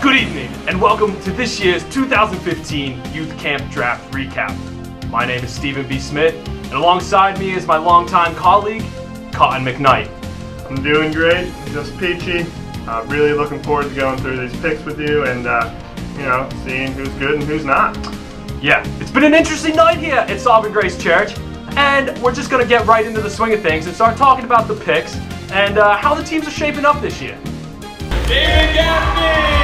Good evening, and welcome to this year's 2015 Youth Camp Draft Recap. My name is Stephen B. Smith, and alongside me is my longtime colleague, Cotton McKnight. I'm doing great, just peachy. Really looking forward to going through these picks with you and, seeing who's good and who's not. Yeah, it's been an interesting night here at Sovereign Grace Church, and we're just going to get right into the swing of things and start talking about the picks and how the teams are shaping up this year. David Gaffney!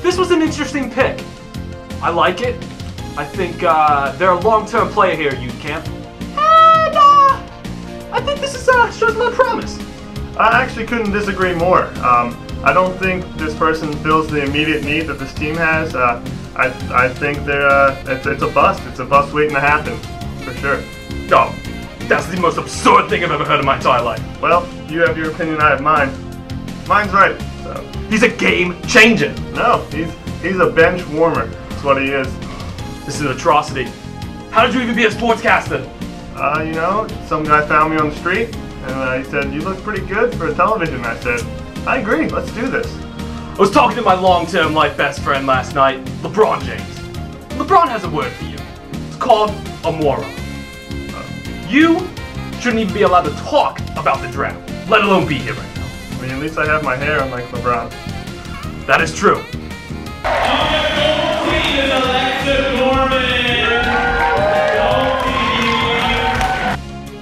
This was an interesting pick. I like it. I think they're a long-term player here at Youth Camp. And I think this is shows a lot of promise. I actually couldn't disagree more. I don't think this person fills the immediate need that this team has. I think it's a bust. It's a bust waiting to happen, for sure. Oh, that's the most absurd thing I've ever heard in my entire life. Well, you have your opinion, I have mine. Mine's right, so. He's a game changer. No, he's a bench warmer. That's what he is. This is an atrocity. How did you even be a sportscaster? Some guy found me on the street, and he said, "You look pretty good for television." I said, "I agree, let's do this." I was talking to my long-term life best friend last night, LeBron James. LeBron has a word for you. It's called Amora. You shouldn't even be allowed to talk about the draft, let alone be here right now. I mean, at least I have my hair, unlike LeBron. That is true.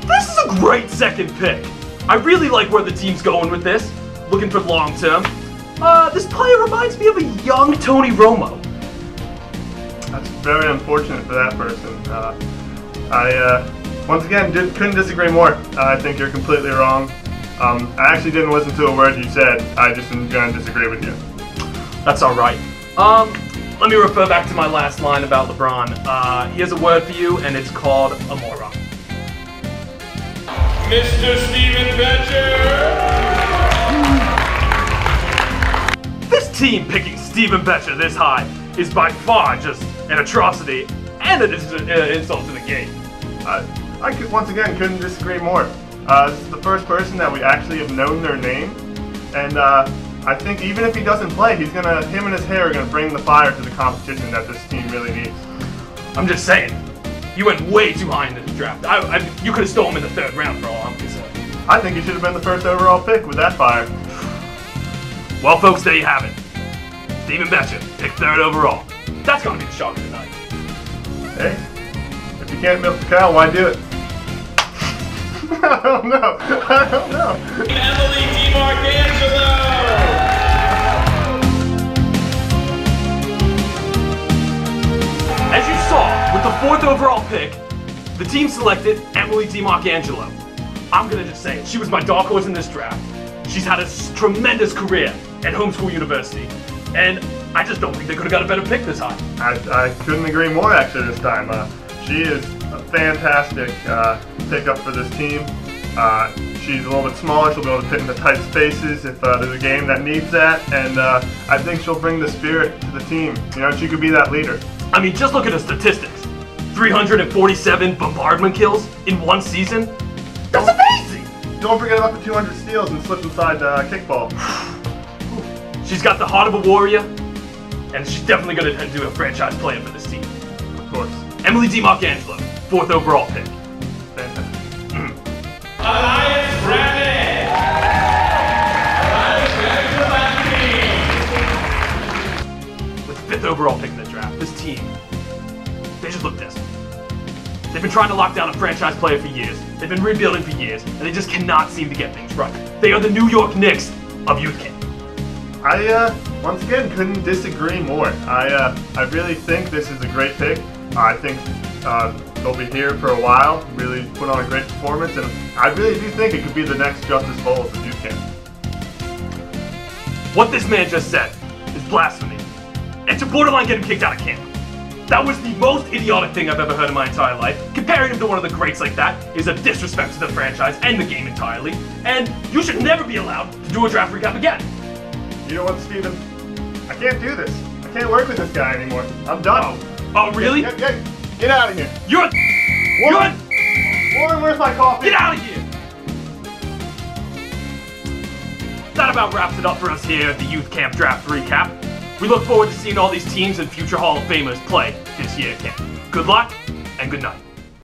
This is a great second pick. I really like where the team's going with this. Looking for long term. This player reminds me of a young Tony Romo. That's very unfortunate for that person. Once again, couldn't disagree more. I think you're completely wrong. I actually didn't listen to a word you said. I just am going to disagree with you. That's alright. Let me refer back to my last line about LeBron. He has a word for you, and it's called Amora. Mr. Stephen Betcher! This team picking Stephen Betcher this high is by far just an atrocity and an insult to the game. Once again, couldn't disagree more. This is the first person that we actually have known their name, and I think even if he doesn't play, him and his hair are gonna bring the fire to the competition that this team really needs. I'm just saying, you went way too high in this draft. You could have stolen him in the third round for all I'm concerned. I think he should have been the first overall pick with that fire. Well, folks, there you have it. Stephen Betcher, picked third overall. That's gonna be the shock of the night. Hey, if you can't milk the cow, why do it? I don't know. Emily DiMarcangelo! As you saw, with the fourth overall pick, the team selected Emily DiMarcangelo. I'm gonna just say it, she was my dark horse in this draft. She's had a tremendous career at Homeschool University, and I just don't think they could have got a better pick this high. I couldn't agree more actually this time. She is a fantastic pickup for this team. She's a little bit smaller, she'll be able to fit into tight spaces if there's a game that needs that, and I think she'll bring the spirit to the team. She could be that leader. I mean, just look at the statistics. 347 bombardment kills in one season. That's amazing! Don't forget about the 200 steals and slip inside kickball. She's got the heart of a warrior, and she's definitely going to do a franchise player for this team. Of course. Emily DiMarcangelo, fourth overall pick. Fantastic. Elias Rabbit! With the fifth overall pick in the draft, this team, they just look desperate. They've been trying to lock down a franchise player for years. They've been rebuilding for years, and they just cannot seem to get things right. They are the New York Knicks of youth camp. I, once again, couldn't disagree more. I really think this is a great pick. I think they'll be here for a while, really put on a great performance, and I really do think it could be the next Justice Bowles of youth camp. What this man just said is blasphemy, and to borderline getting kicked out of camp. That was the most idiotic thing I've ever heard in my entire life. Comparing him to one of the greats like that is a disrespect to the franchise and the game entirely, and you should never be allowed to do a draft recap again. You know what, Steven? I can't do this. I can't work with this guy anymore. I'm done. Oh, really? Get out of here. You're... Warren, where's my coffee? Get out of here! that about wraps it up for us here at the Youth Camp Draft Recap. We look forward to seeing all these teams and future Hall of Famers play this year at camp. Good luck, and good night.